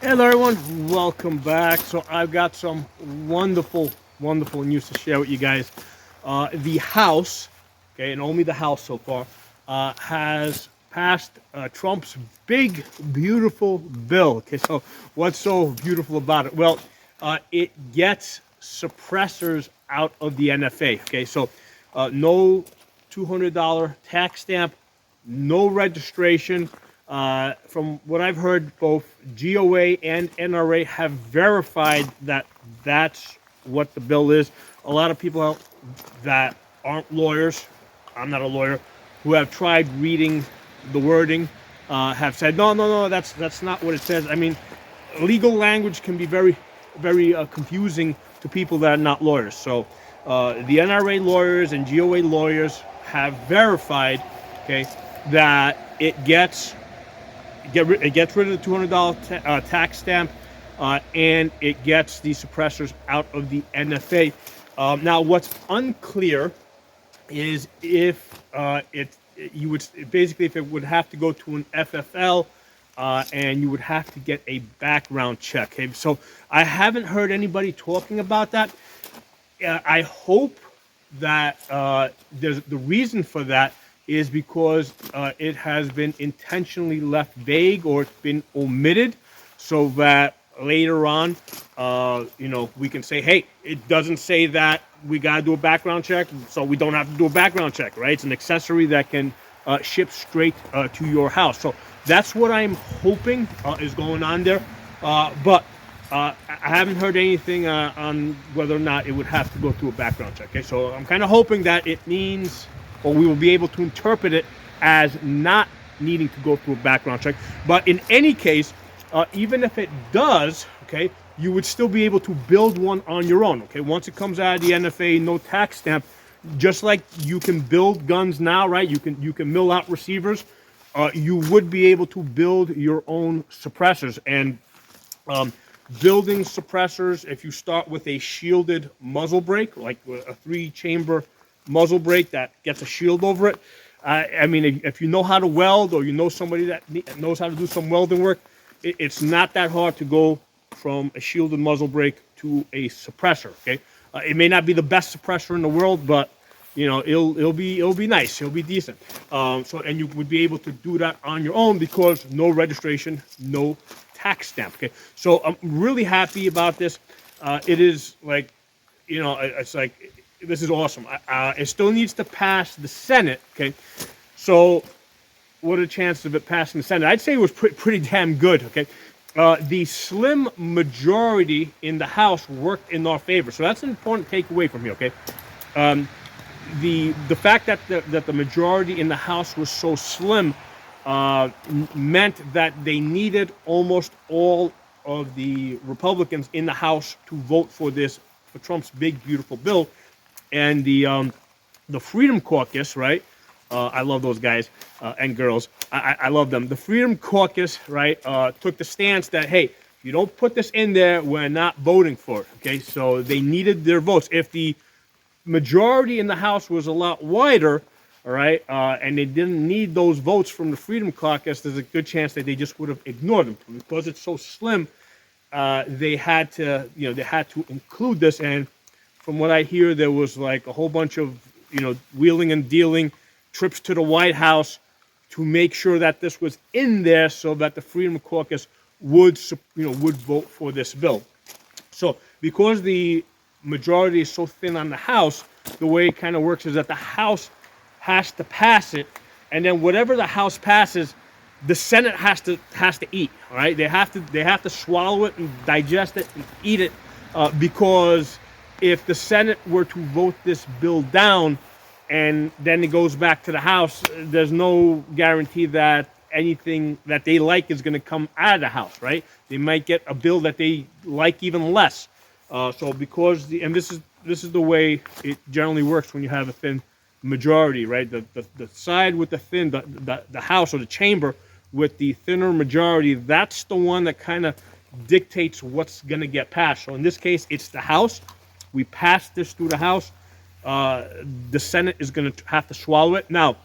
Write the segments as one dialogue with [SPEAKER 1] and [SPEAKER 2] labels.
[SPEAKER 1] Hello everyone, welcome back. So I've got some wonderful news to share with you guys. The House, okay, and only the House so far, has passed Trump's big, beautiful bill. Okay, so what's so beautiful about it? Well, it gets suppressors out of the NFA. Okay, so no $200 tax stamp, no registration. From what I've heard, both GOA and NRA have verified that that's what the bill is. A lot of people out that aren't lawyers, I'm not a lawyer, who have tried reading the wording, have said, no, that's not what it says. I mean, legal language can be very confusing to people that are not lawyers. So the NRA lawyers and GOA lawyers have verified, okay, that it gets rid of the $200 tax stamp, and it gets the suppressors out of the NFA. Now, what's unclear is if you would basically if it would have to go to an FFL, and you would have to get a background check. Okay? So I haven't heard anybody talking about that. I hope that there's the reason for that is because it has been intentionally left vague or it's been omitted so that later on, we can say, hey, it doesn't say that we got to do a background check, so we don't have to do a background check, right? It's an accessory that can ship straight to your house. So that's what I'm hoping is going on there. But I haven't heard anything on whether or not it would have to go through a background check. Okay, so I'm kind of hoping that it means, or we will be able to interpret it as not needing to go through a background check. But in any case, even if it does, okay, you would still be able to build one on your own. Okay, once it comes out of the NFA, no tax stamp. Just like you can build guns now, right? You can mill out receivers. You would be able to build your own suppressors. And building suppressors, if you start with a shielded muzzle brake, like a 3-chamber muzzle brake that gets a shield over it. I mean, if you know how to weld, or you know somebody that knows how to do some welding work, it's not that hard to go from a shielded muzzle brake to a suppressor. Okay, it may not be the best suppressor in the world, but it'll be nice. It'll be decent. And you would be able to do that on your own because no registration, no tax stamp. Okay, so I'm really happy about this. It is like, it's like, this is awesome. It still needs to pass the Senate. Okay, so what are the chances of it passing the Senate? I'd say it was pretty damn good. Okay, the slim majority in the House worked in our favor, so that's an important takeaway from here. Okay, the fact that the majority in the House was so slim meant that they needed almost all of the Republicans in the House to vote for Trump's big beautiful bill. And the Freedom Caucus, right? I love those guys and girls. I love them. The Freedom Caucus, right, took the stance that, hey, if you don't put this in there, we're not voting for it. Okay, so they needed their votes. If the majority in the House was a lot wider, all right, and they didn't need those votes from the Freedom Caucus, there's a good chance that they just would have ignored them. Because it's so slim, they had to include this. And from what I hear, there was like a whole bunch of, wheeling and dealing, trips to the White House to make sure that this was in there so that the Freedom Caucus would vote for this bill. So because the majority is so thin on the House, the way it kind of works is that the House has to pass it, and then whatever the House passes, the Senate has to eat. All right, they have to swallow it and digest it and eat it, because if the Senate were to vote this bill down and then it goes back to the House, there's no guarantee that anything that they like is going to come out of the House, right? They might get a bill that they like even less. So because this is the way it generally works when you have a thin majority, right? The side with the House or the chamber with the thinner majority, that's the one that kind of dictates what's going to get passed. So in this case, it's the House. We passed this through the House. The Senate is going to have to swallow it. Now,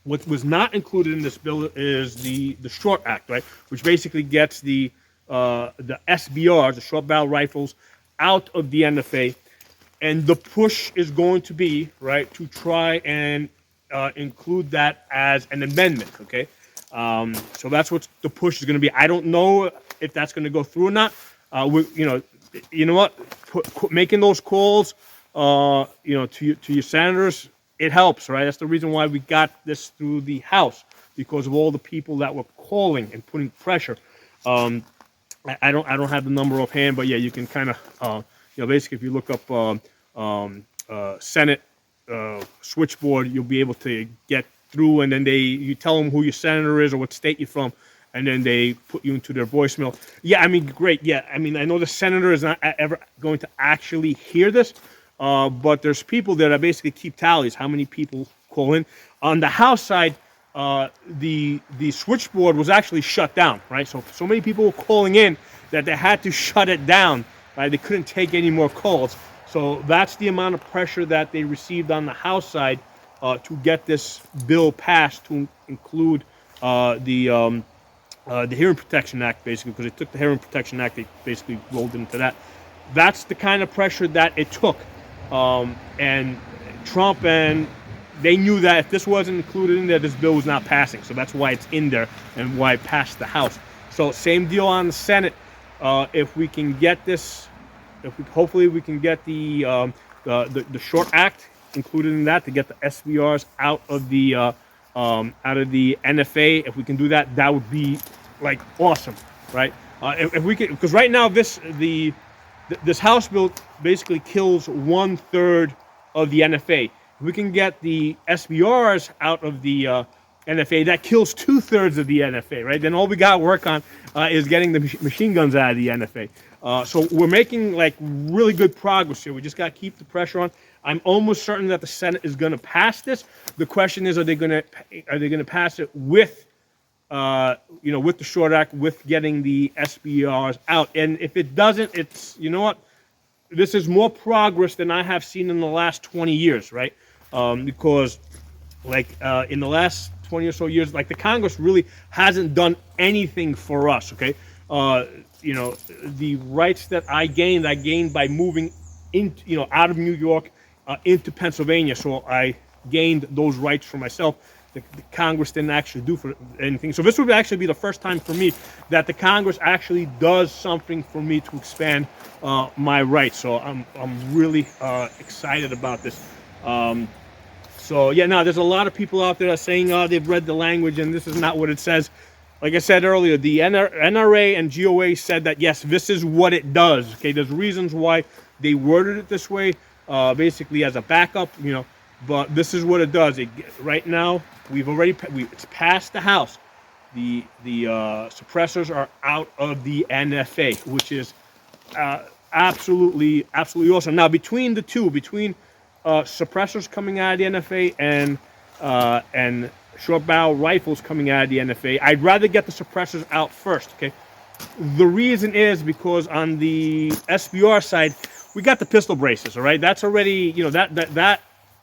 [SPEAKER 1] what was not included in this bill is the Short Act, right? Which basically gets the the SBRs, the short barrel rifles, out of the NFA, and the push is going to be right to try and include that as an amendment. Okay, so that's what the push is going to be. I don't know if that's going to go through or not. You know what? Making those calls, to your senators, it helps, right? That's the reason why we got this through the House, because of all the people that were calling and putting pressure. I don't have the number offhand, but yeah, you can kind of basically if you look up Senate switchboard, you'll be able to get through, and then you tell them who your senator is or what state you're from, and then they put you into their voicemail. Yeah, I mean, great. Yeah, I mean, I know the senator is not ever going to actually hear this, but there's people there that basically keep tallies how many people call in. On the House side, the switchboard was actually shut down, right? So many people were calling in that they had to shut it down, right? They couldn't take any more calls. So that's the amount of pressure that they received on the House side to get this bill passed to include the Hearing Protection Act, basically, because they took the Hearing Protection Act, they basically rolled into that. That's the kind of pressure that it took. And Trump and they knew that if this wasn't included in there, this bill was not passing. So that's why it's in there and why it passed the House. So same deal on the Senate. If we can get this, hopefully we can get the Short Act included in that to get the SBRs out of the NFA. If we can do that, that would be like awesome, right? If we could, because right now this House bill basically kills 1/3 of the NFA. If we can get the SBRs out of the NFA, that kills 2/3 of the NFA, right? Then all we got to work on is getting the machine guns out of the NFA. So we're making like really good progress here. We just got to keep the pressure on. I'm almost certain that the Senate is going to pass this. The question is, are they going to pass it with, with the Short Act, with getting the SBRs out? And if it doesn't, it's, you know what? This is more progress than I have seen in the last 20 years, right? Because in the last 20 or so years, like the Congress really hasn't done anything for us, okay? The rights that I gained by moving out of New York into Pennsylvania. So I gained those rights for myself. The Congress didn't actually do for anything. So this would actually be the first time for me that the Congress actually does something for me to expand my rights. So I'm really excited about this. So yeah, now there's a lot of people out there that are saying they've read the language and this is not what it says. Like I said earlier, the NRA and GOA said that yes, this is what it does. Okay, there's reasons why they worded it this way, basically as a backup, but this is what it does. Right now, it's passed the House. The suppressors are out of the NFA, which is absolutely awesome. Now, between the two, suppressors coming out of the NFA and short barrel rifles coming out of the NFA, I'd rather get the suppressors out first. Okay, the reason is because on the SBR side, we got the pistol braces. All right, that's already that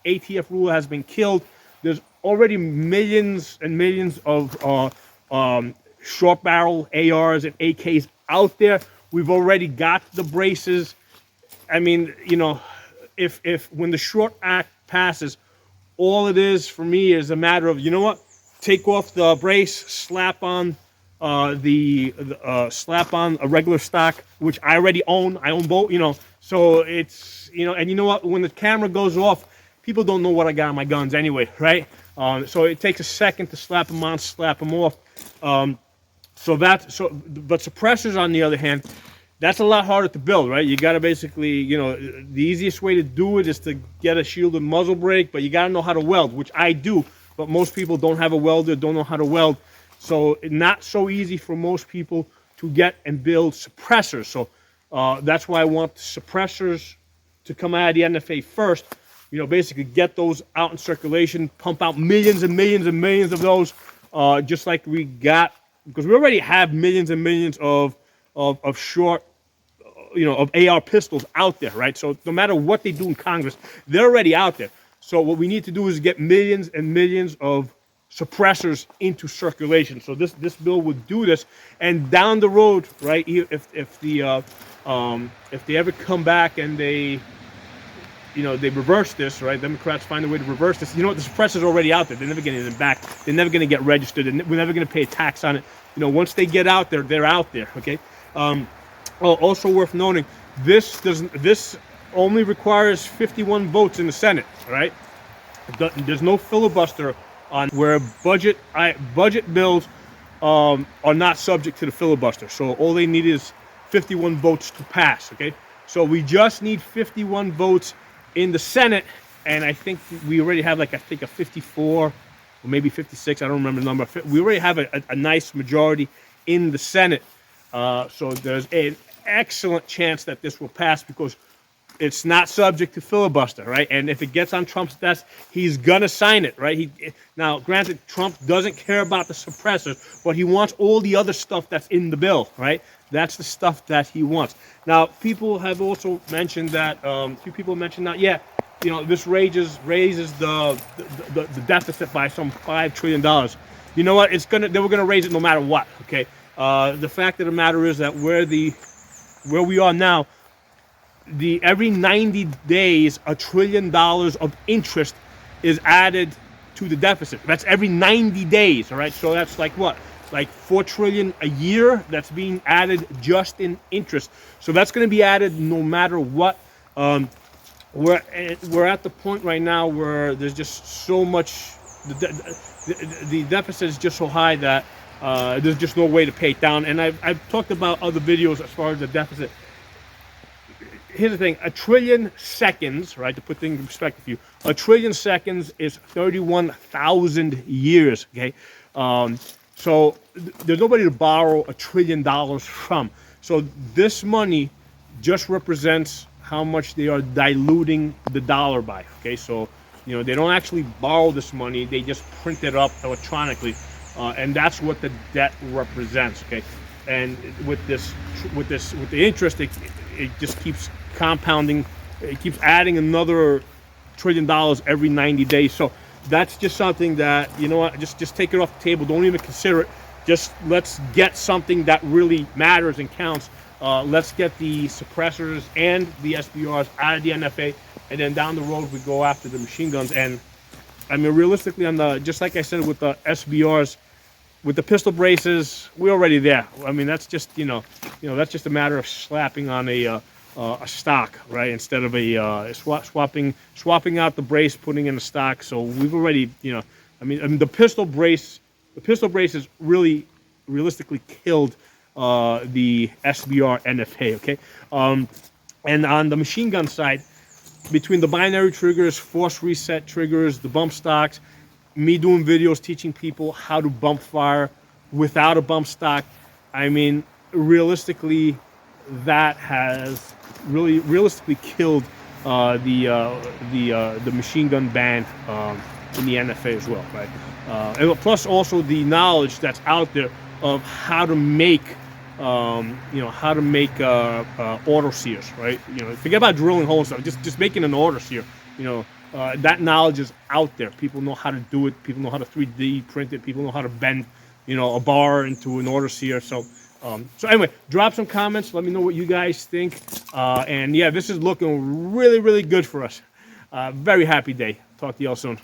[SPEAKER 1] ATF rule has been killed. There's already millions and millions of short barrel ARs and AKs out there. We've already got the braces. I mean, if when the Short Act passes, all it is for me is a matter of, take off the brace, slap on slap on a regular stock, which I already own. I own both, So it's, and you know what? When the camera goes off, people don't know what I got on my guns anyway, right? So it takes a second to slap them on, slap them off. But suppressors, on the other hand, that's a lot harder to build, right? You got to basically, the easiest way to do it is to get a shielded muzzle brake, but you got to know how to weld, which I do, but most people don't have a welder, don't know how to weld. So not so easy for most people to get and build suppressors. So that's why I want the suppressors to come out of the NFA first, basically get those out in circulation, pump out millions and millions and millions of those, just like we got, because we already have millions and millions of short, of AR pistols out there, right? So no matter what they do in Congress, they're already out there. So what we need to do is get millions and millions of suppressors into circulation. So this bill would do this, and down the road, right? If they ever come back and they reverse this, right? Democrats find a way to reverse this. You know what? The suppressor's already out there. They're never getting them back. They're never going to get registered, and we're never going to pay a tax on it. Once they get out there, they're out there. Okay. Also worth noting, this only requires 51 votes in the Senate. Right? There's no filibuster on where budget bills are not subject to the filibuster. So all they need is 51 votes to pass. Okay. So we just need 51 votes in the Senate, and I think we already have a 54 or maybe 56. I don't remember the number. We already have a nice majority in the Senate. So there's an excellent chance that this will pass because it's not subject to filibuster, right? And if it gets on Trump's desk, he's gonna sign it, right? Now, granted, Trump doesn't care about the suppressors, but he wants all the other stuff that's in the bill, right? That's the stuff that he wants. Now, people have also mentioned that. A few people mentioned that, yeah, this raises the deficit by some $5 trillion. You know what? They were gonna raise it no matter what. Okay. The fact of the matter is that where we are now, every 90 days, $1 trillion of interest is added to the deficit. That's every 90 days, all right? So that's like what? Like $4 trillion a year that's being added just in interest. So that's going to be added no matter what. We're at the point right now where there's just so much, the deficit is just so high that there's just no way to pay it down. And I've talked about other videos as far as the deficit. Here's the thing, 1 trillion seconds, right, to put things in perspective for you, 1 trillion seconds is 31,000 years, okay? So there's nobody to borrow $1 trillion from. So this money just represents how much they are diluting the dollar by, okay? So, they don't actually borrow this money, they just print it up electronically, and that's what the debt represents, okay? And with the interest, it just keeps compounding. It keeps adding another $1 trillion every 90 days. So that's just something that, just take it off the table. Don't even consider it. Just let's get something that really matters and counts. Let's get the suppressors and the SBRs out of the NFA, and then down the road we go after the machine guns. And I mean, realistically, just like I said with the SBRs, with the pistol braces, we're already there. I mean, that's just that's just a matter of slapping on a stock, right? Instead of swapping out the brace, putting in the stock. So we've already, I mean, the pistol braces really, realistically killed the SBR NFA. Okay, and on the machine gun side, between the binary triggers, force reset triggers, the bump stocks, me doing videos teaching people how to bump fire without a bump stock, I mean, realistically, that has realistically killed the machine gun ban in the NFA as well, right? And plus also the knowledge that's out there of how to make auto sears, right? Forget about drilling holes and stuff. Just making an auto sear. That knowledge is out there. People know how to do it. People know how to 3D print it. People know how to bend, a bar into an auto sear. So anyway, drop some comments. Let me know what you guys think. And yeah, this is looking really, really good for us. Very happy day. Talk to y'all soon.